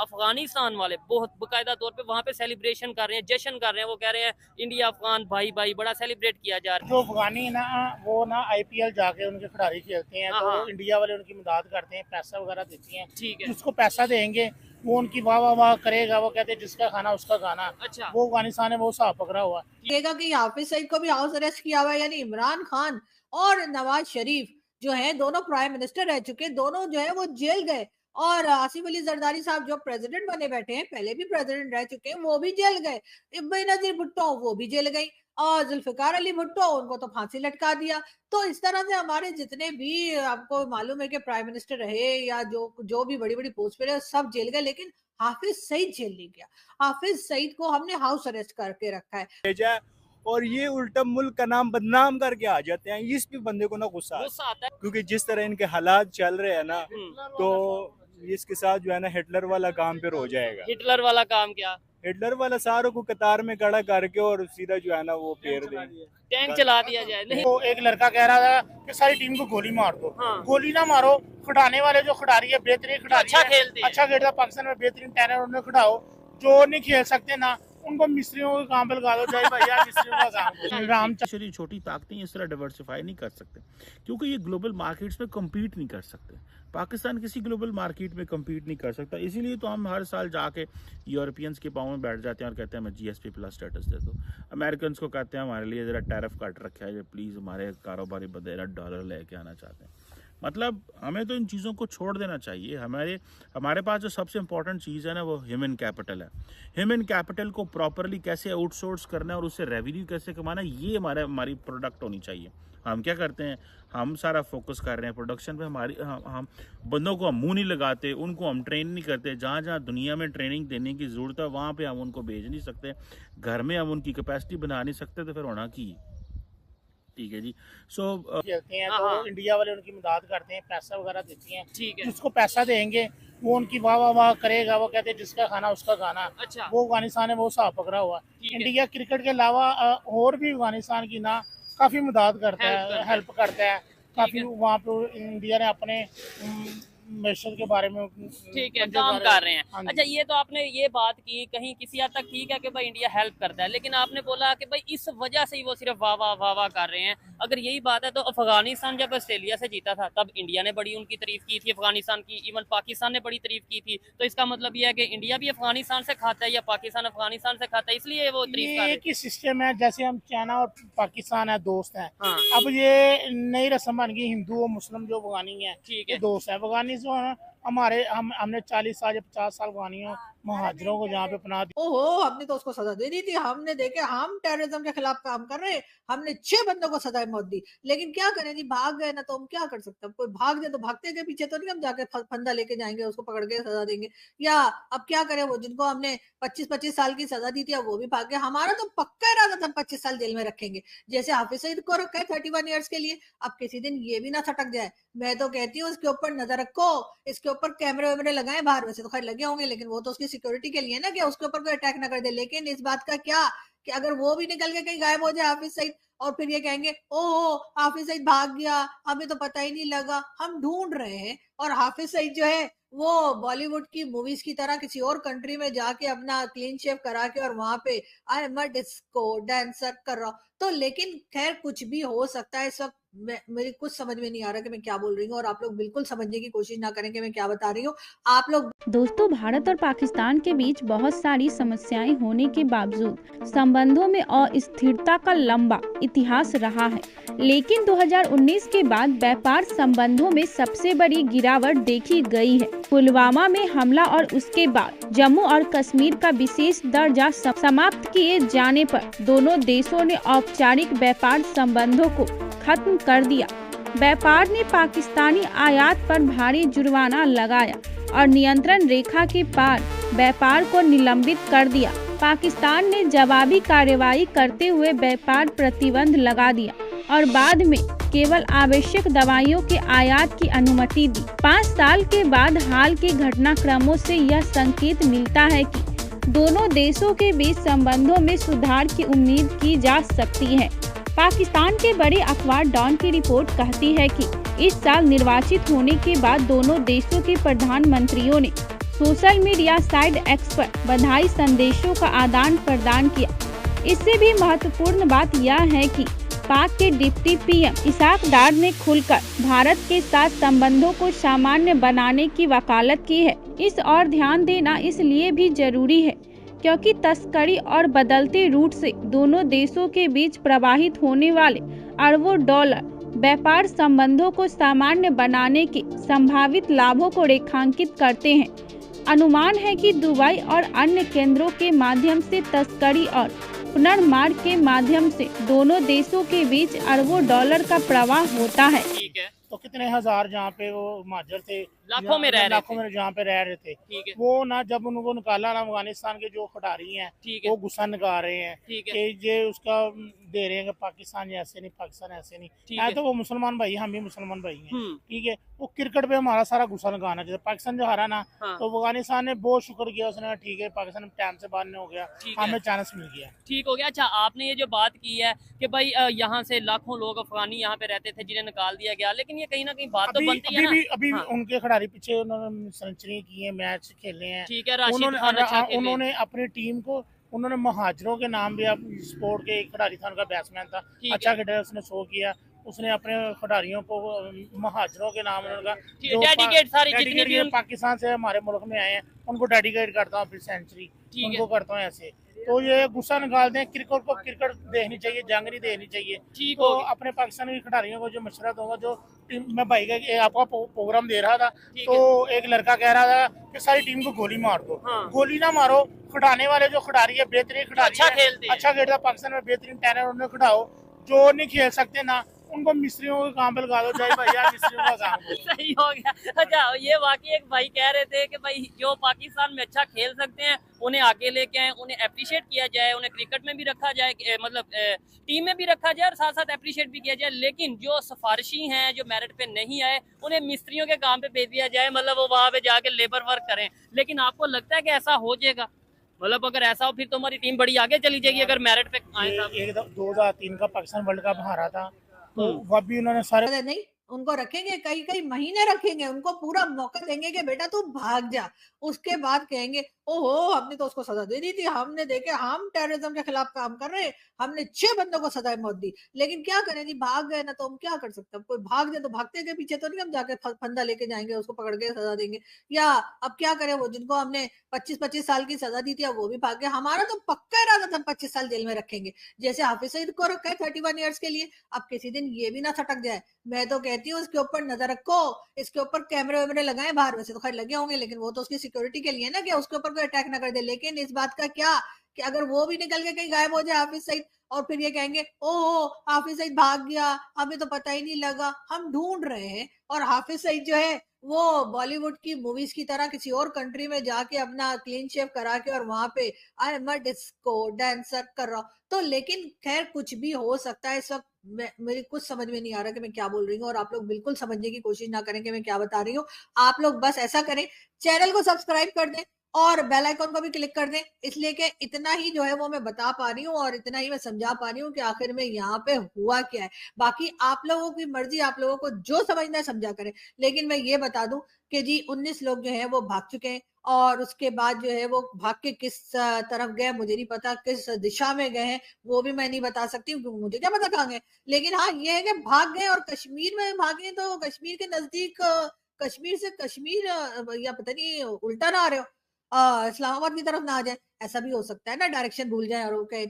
अफगानिस्तान वाले बहुत बाकायदा तौर पे वहाँ पे सेलिब्रेशन कर रहे हैं, जश्न कर रहे हैं। वो कह रहे हैं इंडिया अफगान भाई भाई, बड़ा सेलिब्रेट किया जा रहा है। जो अफगानी ना, वो ना आईपीएल जाके उनके खिलाड़ी खेलते हैं, तो हाँ। इंडिया वाले उनकी मदद करते हैं, पैसा वगैरह देते हैं। ठीक है। जिसको पैसा देंगे वो उनकी वाह वाह वाह करेगा, वो कहते हैं जिसका खाना उसका गाना। अच्छा। वो अफगानिस्तान है, वो हिसाब पकड़ा हुआ है। लगेगा कि हाफिज सईद को भी हाउस अरेस्ट किया हुआ है, यानी इमरान खान और नवाज शरीफ जो है दोनों प्राइम मिनिस्टर रह चुके, दोनों जो है वो जेल गए। और आसिफ अली जरदारी साहब जो प्रेसिडेंट बने बैठे हैं, पहले भी प्रेसिडेंट रह चुके हैं, वो भी जेल गए। बेनजीर भुट्टो वो भी जेल गई, और जुल्फिकार अली भुट्टो उनको तो फांसी लटका दिया। तो इस तरह से हमारे जितने भी आपको मालूम है कि प्राइम मिनिस्टर रहे या जो जो भी बड़ी बड़ी पोस्ट पे रहे, सब जेल गए, लेकिन हाफिज सईद जेल नहीं गया। हाफिज सईद को हमने हाउस अरेस्ट करके रखा है। भेजा है और ये उल्टा मुल्क का नाम बदनाम करके आ जाते हैं। इस भी बंदे को ना गुस्सा आता है, क्योंकि जिस तरह इनके हालात चल रहे हैं ना, तो इसके साथ जो है ना हिटलर वाला काम फिर हो जाएगा। हिटलर वाला काम क्या? हिटलर वाला सारों को कतार में खड़ा करके और सीधा जो है ना वो फेर देंगे, टैंक चला दिया जाए। नहीं, तो एक लड़का कह रहा था कि सारी टीम को गोली मार दो। हाँ। गोली ना मारो, खिलाने वाले जो खिलाड़ी है बेहतरीन खिलाड़ी अच्छा खेलते हैं। अच्छा खेलता पाकिस्तान में बेहतरीन टैलेंट, उन्हें खिलाओ। जो नहीं खेल सकते ना, उनको मिस्त्रियों के काम पे लगा दो। जय भैया मिस्त्रियों का काम। राम छोटी ताकतें इस तरह डाइवर्सिफाई नहीं कर सकते, क्योंकि ये ग्लोबल मार्केट्स में कम्पीट नहीं कर सकते। पाकिस्तान किसी ग्लोबल मार्केट में कम्पीट नहीं कर सकता, इसीलिए तो हम हर साल जाके यूरोपियंस के पाँव में बैठ जाते हैं और कहते हैं हमें जीएसपी प्लस स्टेटस दे दो। अमेरिकन को कहते हैं हमारे लिए ज़रा टैरिफ कट रखा है, प्लीज़ हमारे कारोबारी बदले डॉलर लेके आना चाहते हैं। मतलब हमें तो इन चीज़ों को छोड़ देना चाहिए। हमारे पास जो सबसे इम्पोर्टेंट चीज़ है ना, वो ह्यूमन कैपिटल है। ह्यूमन कैपिटल को प्रॉपरली कैसे आउटसोर्स करना है और उससे रेवेन्यू कैसे कमाना है, ये हमारी प्रोडक्ट होनी चाहिए। हम क्या करते हैं, हम सारा फोकस कर रहे हैं प्रोडक्शन पे। हम बंदों को हम मुंह नहीं लगाते, उनको हम ट्रेन नहीं करते। जहाँ जहाँ दुनिया में ट्रेनिंग देने की ज़रूरत है वहाँ पे हम उनको भेज नहीं सकते। घर में हम उनकी कैपेसिटी बना नहीं सकते, तो फिर होना की। ठीक है जी। खेलते हैं, तो इंडिया वाले उनकी मदद करते हैं, पैसा वगैरह देते हैं। ठीक है। जिसको पैसा देंगे वो उनकी वाह वाह वाह करेगा, वो कहते हैं जिसका खाना उसका गाना। अच्छा। वो अफगानिस्तान है, वो हिसाब पकड़ा हुआ है। इंडिया क्रिकेट के अलावा और भी अफगानिस्तान की ना काफी मदद करता है, हेल्प करता है काफी। वहाँ पे इंडिया ने अपने मैशर के बारे में ठीक है काम कर रहे हैं। हाँ जी। अच्छा, ये तो आपने ये बात की, कहीं किसी हद तक ठीक है कि भाई इंडिया हेल्प करता है, लेकिन आपने बोला कि भाई इस वजह से ही वो सिर्फ वाह वाह वाह वाह कर रहे हैं। अगर यही बात है तो अफगानिस्तान जब ऑस्ट्रेलिया से जीता था तब इंडिया ने बड़ी उनकी तारीफ की थी, अफगानिस्तान की, इवन पाकिस्तान ने बड़ी तारीफ की थी। तो इसका मतलब ये है कि इंडिया भी अफगानिस्तान से खाता है या पाकिस्तान अफगानिस्तान से खाता है, इसलिए वो तारीफ कर रहे हैं। एक ही सिस्टम है, जैसे हम चाइना और पाकिस्तान है दोस्त हैं। हाँ। अब ये नई रस्म बन गई, हिंदू और मुस्लिम जो अफगानी है ठीक ये है। दोस्त है। अफगानी जो है हमने 40 साल या 50 साल अफगानियों महाजरों को जहाँ पे अपना दिया। ओहो, हमने तो उसको सजा दे दी थी। हमने देखे हम टेररिज्म के खिलाफ काम कर रहे हैं, हमने 6 बंदों को सजा मौत दी। लेकिन क्या करें जी, भाग गए ना, तो हम क्या कर सकते हैं। कोई भाग जाए तो भागते के पीछे तो नहीं हम जाके फंदा लेके जाएंगे, उसको पकड़ के सजा देंगे। या अब क्या करें, वो जिनको हमने 25-25 साल की सजा दी थी अब वो भी भाग गए। हमारा तो पक्का इरादा था 25 साल जेल में रखेंगे, जैसे हाफिज सईद को रखा है 31 ईयर्स के लिए। अब किसी दिन ये भी ना सटक जाए। मैं तो कहती हूँ इसके ऊपर नजर रखो, इसके ऊपर कैमरे वैमरे लगाए बाहर। वैसे तो खैर लगे होंगे, लेकिन वो तो उसकी सिक्योरिटी के लिए ना, कि उसके ऊपर कोई अटैक ना कर दे। लेकिन इस बात का क्या कि अगर वो भी निकल के कहीं गायब हो जाए हाफिज सईद, और फिर ये कहेंगे ओहो हाफिज सईद भाग गया, हमें तो पता ही नहीं लगा। हम ढूंढ रहे हैं, और हाफिज सईद जो है वो बॉलीवुड की मूवीज की तरह किसी और कंट्री में जाके अपना क्लीन शेव करा के और वहां पे I am a disco dancer कर रहा हूं। तो लेकिन खैर कुछ भी हो सकता है। इस वक्त मेरी कुछ समझ में नहीं आ रहा कि मैं क्या बोल रही हूँ, और आप लोग बिल्कुल समझने की कोशिश ना करें कि मैं क्या बता रही हूँ। आप लोग दोस्तों, भारत और पाकिस्तान के बीच बहुत सारी समस्याएं होने के बावजूद संबंधों में अस्थिरता का लंबा इतिहास रहा है, लेकिन 2019 के बाद व्यापार संबंधों में सबसे बड़ी गिरावट देखी गई है। पुलवामा में हमला और उसके बाद जम्मू और कश्मीर का विशेष दर्जा समाप्त किए जाने पर दोनों देशों ने औपचारिक व्यापार संबंधों को खत्म कर दिया। व्यापार ने पाकिस्तानी आयात पर भारी जुर्माना लगाया और नियंत्रण रेखा के पार व्यापार को निलंबित कर दिया। पाकिस्तान ने जवाबी कार्रवाई करते हुए व्यापार प्रतिबंध लगा दिया और बाद में केवल आवश्यक दवाइयों के आयात की अनुमति दी। 5 साल के बाद हाल के घटनाक्रमों से यह संकेत मिलता है कि दोनों देशों के बीच संबंधों में सुधार की उम्मीद की जा सकती है। पाकिस्तान के बड़े अखबार डॉन की रिपोर्ट कहती है कि इस साल निर्वाचित होने के बाद दोनों देशों के प्रधानमंत्रियों ने सोशल मीडिया साइड एक्स पर बधाई संदेशों का आदान प्रदान किया। इससे भी महत्वपूर्ण बात यह है कि पाक के डिप्टी पीएम इसाक डार ने खुलकर भारत के साथ संबंधों को सामान्य बनाने की वकालत की है। इस और ध्यान देना इसलिए भी जरूरी है क्योंकि तस्करी और बदलते रूट से दोनों देशों के बीच प्रवाहित होने वाले अरबों डॉलर व्यापार संबंधों को सामान्य बनाने के संभावित लाभों को रेखांकित करते हैं। अनुमान है कि दुबई और अन्य केंद्रों के माध्यम से तस्करी और पुनर्मार्ग के माध्यम से दोनों देशों के बीच अरबों डॉलर का प्रवाह होता है। ठीक है, तो कितने हजार जहाँ पे वो महाजर थे, लाखों में रह रहे लाखों थे। में जहाँ पे रह रहे थे, ठीक है, वो ना जब उनको निकाला ना अफगानिस्तान के जो खिडारी हैं ठीक है, वो गुस्सा निकाल रहे हैं ठीक है, कि ये उसका दे रहे हैं कि पाकिस्तान ऐसे नहीं, पाकिस्तान ऐसे नहीं ठीक है। है। तो वो मुसलमान भाई, हम भी मुसलमान भाई हैं, हम्म, ठीक है। वो क्रिकेट पे हमारा सारा गुस्सा निकालना चाहिए। पाकिस्तान जो हारा ना, हाँ, तो अफगानिस्तान ने बहुत शुक्र किया, उसने कहा ठीक है पाकिस्तान टाइम से बाहर नहीं हो गया, ठीक है, हमें चांस मिल गया। ठीक हो गया। अच्छा, आपने ये जो बात की है कि भाई यहाँ से लाखों लोग अफगानी यहाँ पे रहते थे जिन्हें निकाल दिया गया, लेकिन ये कहीं ना कहीं बात तो अभी बनती है ना। अभी हाँ। उनके खिडारी पीछे उन्होंने सेंचुरी की है, मैच खेले हैं। ठीक है, राशिद खान अच्छा खेले। उन्होंने अपनी टीम को, उन्होंने महाजरों के नाम भी, स्पोर्ट के एक खिडारी था, उनका बैट्समैन था, ठीक अच्छा है। खेला, उसने शो किया। उसने अपने खिडारियों को महाजरों के नाम उनका डेडिकेट सारी जितनी भी पाकिस्तान से हमारे मुल्क में आए हैं उनको डेडिकेट करता हूँ, फिर सेंचुरी ठीक उनको है। करता हूँ ऐसे। तो ये गुस्सा निकालते हैं। क्रिकेट को क्रिकेट देखनी चाहिए, जंग नहीं देखनी चाहिए। ठीक तो हो गया। अपने पाकिस्तानी खिडारियों को जो मशवरा दूंगा, जो टीम में भाई का आपका प्रोग्राम दे रहा था, ठीक तो एक लड़का कह रहा था कि सारी टीम को गोली मार दो। हाँ। गोली ना मारो, खिडाने वाले जो खिडारी है, बेहतरीन खिडारी अच्छा है, खेलते हैं। अच्छा खेलता पाकिस्तान में, बेहतरीन टैलेंट, उन्हें खिडाओ। जो नहीं खेल सकते ना, उनको मिस्त्रियों के काम पे लगा दो, चाहे भैया मिस्त्रियों का काम हो। सही हो गया। अच्छा, ये वाकई एक भाई कह रहे थे कि भाई जो पाकिस्तान में अच्छा खेल सकते हैं उन्हें आगे लेके आए, उन्हें अप्रिशिएट किया जाए, उन्हें क्रिकेट में भी रखा जाए, मतलब टीम में भी रखा जाए और साथ साथ अप्रिशिएट भी किया जाए। लेकिन जो सिफारिशी हैं, जो मेरिट पे नहीं आए, उन्हें मिस्त्रियों के काम पे भेज दिया जाए, मतलब वो वहाँ पे जाके लेबर वर्क करें। लेकिन आपको लगता है कि ऐसा हो जाएगा? मतलब अगर ऐसा हो फिर तो हमारी टीम बड़ी आगे चली जाएगी अगर मेरिट पे आए साहब। एक 2003 का पाकिस्तान वर्ल्ड कप हारा था, तो वह भी उन्होंने सारे अरे नहीं, उनको रखेंगे, कई कई महीने रखेंगे, उनको पूरा मौका देंगे कि बेटा तू भाग जा। उसके बाद कहेंगे ओहो हमने तो उसको सजा दे दी थी, हमने देखे हम टेररिज्म के खिलाफ काम कर रहे हैं, हमने 6 बंदों को सजाए मौत दी। लेकिन क्या करें जी, भाग गए ना, तो हम क्या कर सकते हैं? कोई भाग जाए तो भागते के पीछे तो नहीं हम जाके फंदा लेके जाएंगे, उसको पकड़ के सजा देंगे। या अब क्या करें, वो जिनको हमने 25-25 साल की सजा दी थी अब वो भी भाग गए। हमारा तो पक्का इरादा था 25 साल जेल में रखेंगे, जैसे हाफिज सईद को रखा है 31 ईयर्स के लिए। अब किसी दिन ये भी ना सटक जाए। मैं तो कहती हूँ इसके ऊपर नजर रखो, इसके ऊपर कैमरे वैमरे लगाए बाहर, वैसे तो खैर लगे होंगे, लेकिन वो तो उसकी सिक्योरिटी के लिए ना, कि उसके ऊपर कोई अटैक ना कर दे। लेकिन इस बात का क्या कि अगर वो भी निकल के कहीं गायब हो जाए हाफिज सईद, और फिर ये कहेंगे ओहो हाफिज सईद भाग गया, हमें तो पता ही नहीं लगा। हम ढूंढ रहे हैं, और हाफिज सईद जो है वो बॉलीवुड की मूवीज की तरह किसी और कंट्री में जाके अपना क्लीन शेव करा के और वहां पे I am a disco dancer कर रहा हूं। तो लेकिन खैर कुछ भी हो सकता है। इस वक्त मेरी कुछ समझ में नहीं आ रहा कि मैं क्या बोल रही हूँ, और आप लोग बिल्कुल समझने की कोशिश ना करें कि मैं क्या बता रही हूँ। आप लोग बस ऐसा करें, चैनल को सब्सक्राइब कर दें और बेल आइकन को भी क्लिक कर दें, इसलिए कि इतना ही जो है वो मैं बता पा रही हूँ और इतना ही मैं समझा पा रही हूँ कि आखिर में यहाँ पे हुआ क्या है। बाकी आप लोगों की मर्जी, आप लोगों को जो समझना है समझा करें। लेकिन मैं ये बता दूं कि जी 19 लोग जो है वो भाग चुके हैं, और उसके बाद जो है वो भाग के किस तरफ गए मुझे नहीं पता, किस दिशा में गए हैं वो भी मैं नहीं बता सकती, क्योंकि मुझे क्या पता कहाँ गए। लेकिन हाँ ये है कि भाग गए, और कश्मीर में भागे तो कश्मीर के नजदीक, कश्मीर से कश्मीर या पता नहीं उल्टा ना आ रहे हो, इस्लामाबाद की तरफ ना आ जाए, ऐसा भी हो सकता है ना, डायरेक्शन भूल जाए और वो कहे